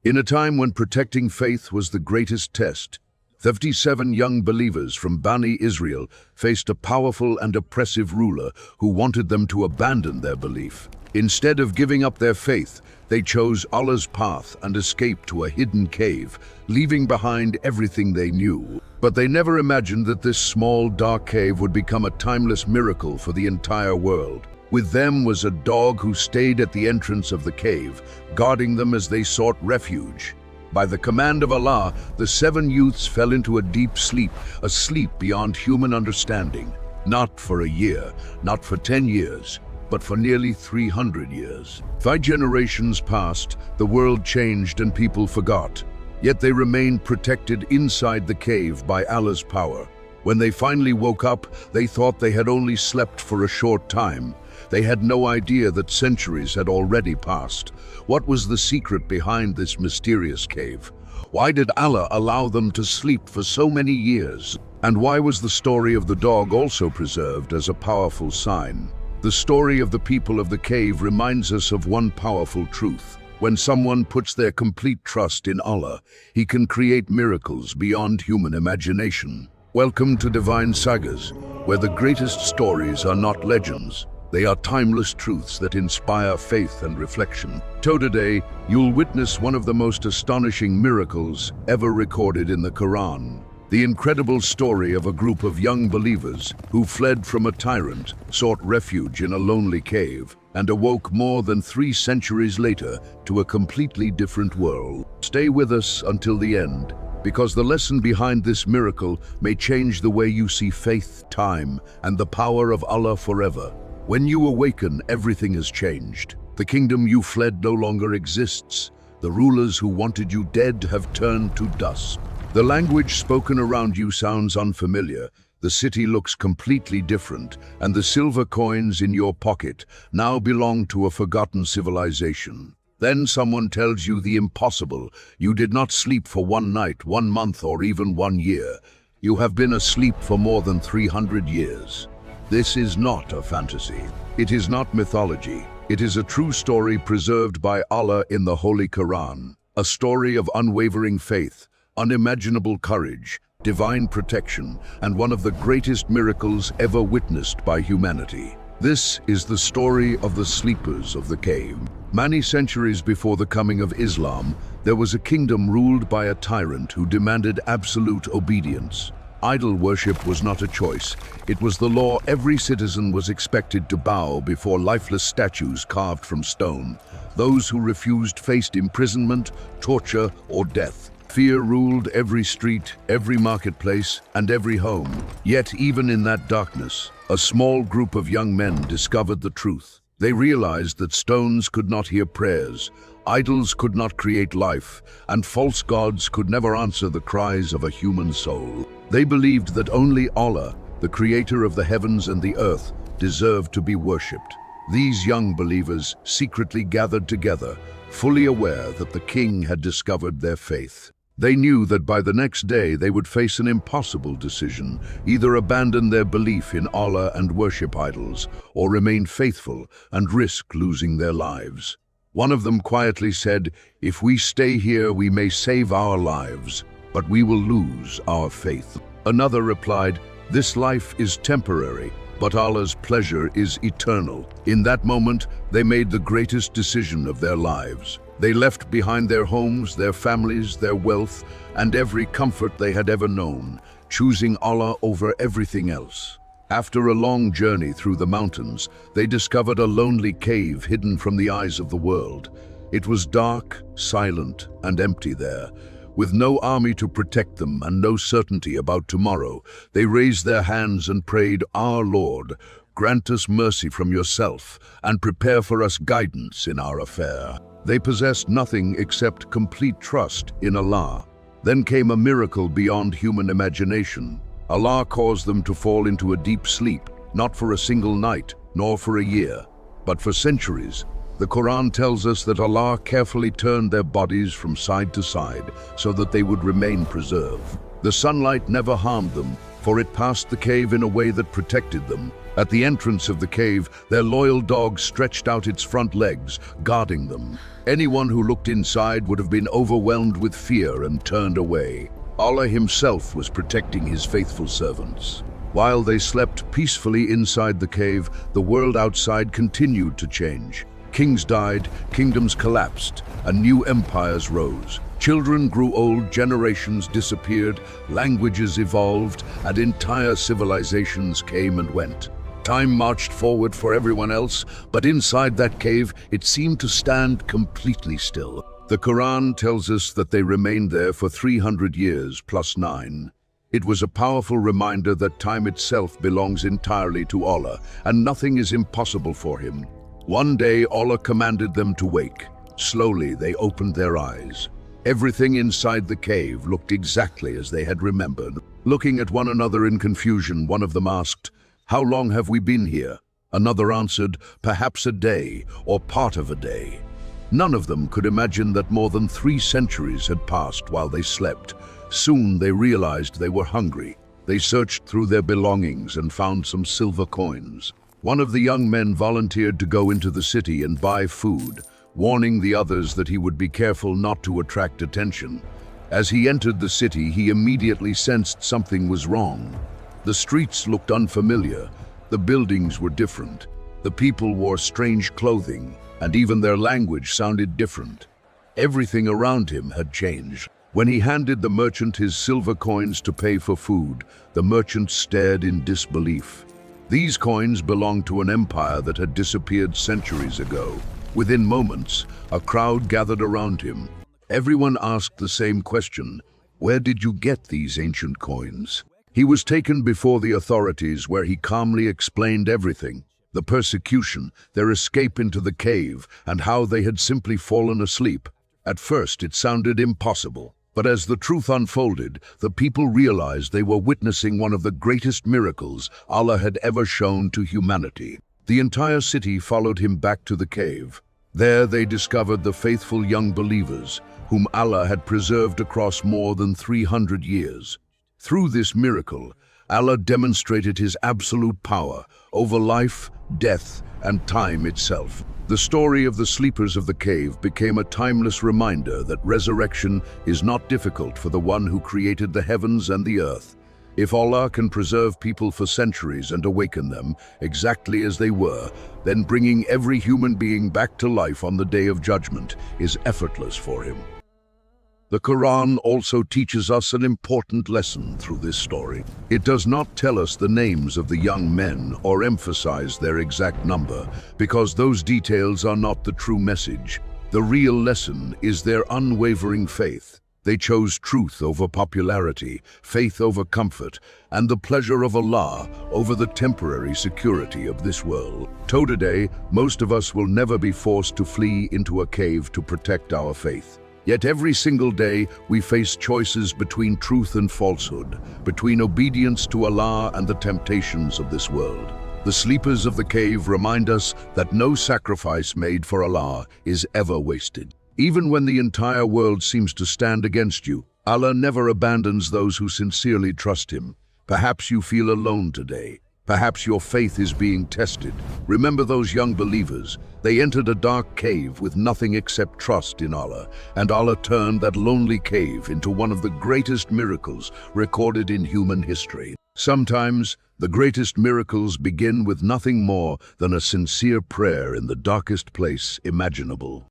In a time when protecting faith was the greatest test, 57 young believers from Bani Israel faced a powerful and oppressive ruler who wanted them to abandon their belief. Instead of giving up their faith, they chose Allah's path and escaped to a hidden cave, leaving behind everything they knew. But they never imagined that this small, dark cave would become a timeless miracle for the entire world. With them was a dog who stayed at the entrance of the cave, guarding them as they sought refuge. By the command of Allah, the 7 youths fell into a deep sleep, a sleep beyond human understanding. Not for a year, not for 10 years, but for nearly 300 years. 5 generations passed, the world changed and people forgot. Yet they remained protected inside the cave by Allah's power. When they finally woke up, they thought they had only slept for a short time. They had no idea that centuries had already passed. What was the secret behind this mysterious cave? Why did Allah allow them to sleep for so many years? And why was the story of the dog also preserved as a powerful sign? The story of the people of the cave reminds us of one powerful truth. When someone puts their complete trust in Allah, He can create miracles beyond human imagination. Welcome to Divine Sagas, where the greatest stories are not legends. They are timeless truths that inspire faith and reflection. So today, you'll witness one of the most astonishing miracles ever recorded in the Quran. The incredible story of a group of young believers who fled from a tyrant, sought refuge in a lonely cave, and awoke more than 3 centuries later to a completely different world. Stay with us until the end, because the lesson behind this miracle may change the way you see faith, time, and the power of Allah forever. When you awaken, everything has changed. The kingdom you fled no longer exists. The rulers who wanted you dead have turned to dust. The language spoken around you sounds unfamiliar. The city looks completely different, and the silver coins in your pocket now belong to a forgotten civilization. Then someone tells you the impossible. You did not sleep for 1 night, 1 month, or even 1 year. You have been asleep for more than 300 years. This is not a fantasy. It is not mythology. It is a true story preserved by Allah in the Holy Quran. A story of unwavering faith, unimaginable courage, divine protection, and one of the greatest miracles ever witnessed by humanity. This is the story of the sleepers of the cave. Many centuries before the coming of Islam, there was a kingdom ruled by a tyrant who demanded absolute obedience. Idol worship was not a choice. It was the law. Every citizen was expected to bow before lifeless statues carved from stone. Those who refused faced imprisonment, torture, or death. Fear ruled every street, every marketplace, and every home. Yet even in that darkness, a small group of young men discovered the truth. They realized that stones could not hear prayers, idols could not create life, and false gods could never answer the cries of a human soul. They believed that only Allah, the creator of the heavens and the earth, deserved to be worshipped. These young believers secretly gathered together, fully aware that the king had discovered their faith. They knew that by the next day they would face an impossible decision, either abandon their belief in Allah and worship idols, or remain faithful and risk losing their lives. One of them quietly said, "If we stay here, we may save our lives, but we will lose our faith." Another replied, "This life is temporary, but Allah's pleasure is eternal." In that moment, they made the greatest decision of their lives. They left behind their homes, their families, their wealth, and every comfort they had ever known, choosing Allah over everything else. After a long journey through the mountains, they discovered a lonely cave hidden from the eyes of the world. It was dark, silent, and empty there. With no army to protect them and no certainty about tomorrow, they raised their hands and prayed, "Our Lord, grant us mercy from yourself and prepare for us guidance in our affair." They possessed nothing except complete trust in Allah. Then came a miracle beyond human imagination. Allah caused them to fall into a deep sleep, not for a single night, nor for a year, but for centuries. The Quran tells us that Allah carefully turned their bodies from side to side so that they would remain preserved. The sunlight never harmed them, for it passed the cave in a way that protected them, At the entrance of the cave, their loyal dog stretched out its front legs, guarding them. Anyone who looked inside would have been overwhelmed with fear and turned away. Allah himself was protecting his faithful servants. While they slept peacefully inside the cave, the world outside continued to change. Kings died, kingdoms collapsed, and new empires rose. Children grew old, generations disappeared, languages evolved, and entire civilizations came and went. Time marched forward for everyone else, but inside that cave, it seemed to stand completely still. The Quran tells us that they remained there for 300 years plus 9. It was a powerful reminder that time itself belongs entirely to Allah, and nothing is impossible for him. One day, Allah commanded them to wake. Slowly, they opened their eyes. Everything inside the cave looked exactly as they had remembered. Looking at one another in confusion, one of them asked, "How long have we been here?" Another answered, "Perhaps a day, or part of a day." None of them could imagine that more than 3 centuries had passed while they slept. Soon they realized they were hungry. They searched through their belongings and found some silver coins. One of the young men volunteered to go into the city and buy food, warning the others that he would be careful not to attract attention. As he entered the city, he immediately sensed something was wrong. The streets looked unfamiliar, the buildings were different, the people wore strange clothing, and even their language sounded different. Everything around him had changed. When he handed the merchant his silver coins to pay for food, the merchant stared in disbelief. These coins belonged to an empire that had disappeared centuries ago. Within moments, a crowd gathered around him. Everyone asked the same question: "Where did you get these ancient coins?" He was taken before the authorities, where he calmly explained everything: the persecution, their escape into the cave, and how they had simply fallen asleep. At first, it sounded impossible. But as the truth unfolded, the people realized they were witnessing one of the greatest miracles Allah had ever shown to humanity. The entire city followed him back to the cave. There they discovered the faithful young believers, whom Allah had preserved across more than 300 years. Through this miracle, Allah demonstrated his absolute power over life, death, and time itself. The story of the sleepers of the cave became a timeless reminder that resurrection is not difficult for the one who created the heavens and the earth. If Allah can preserve people for centuries and awaken them exactly as they were, then bringing every human being back to life on the day of judgment is effortless for him. The Quran also teaches us an important lesson through this story. It does not tell us the names of the young men or emphasize their exact number, because those details are not the true message. The real lesson is their unwavering faith. They chose truth over popularity, faith over comfort, and the pleasure of Allah over the temporary security of this world. Today, most of us will never be forced to flee into a cave to protect our faith. Yet every single day, we face choices between truth and falsehood, between obedience to Allah and the temptations of this world. The sleepers of the cave remind us that no sacrifice made for Allah is ever wasted. Even when the entire world seems to stand against you, Allah never abandons those who sincerely trust Him. Perhaps you feel alone today. Perhaps your faith is being tested. Remember those young believers. They entered a dark cave with nothing except trust in Allah, and Allah turned that lonely cave into one of the greatest miracles recorded in human history. Sometimes, the greatest miracles begin with nothing more than a sincere prayer in the darkest place imaginable.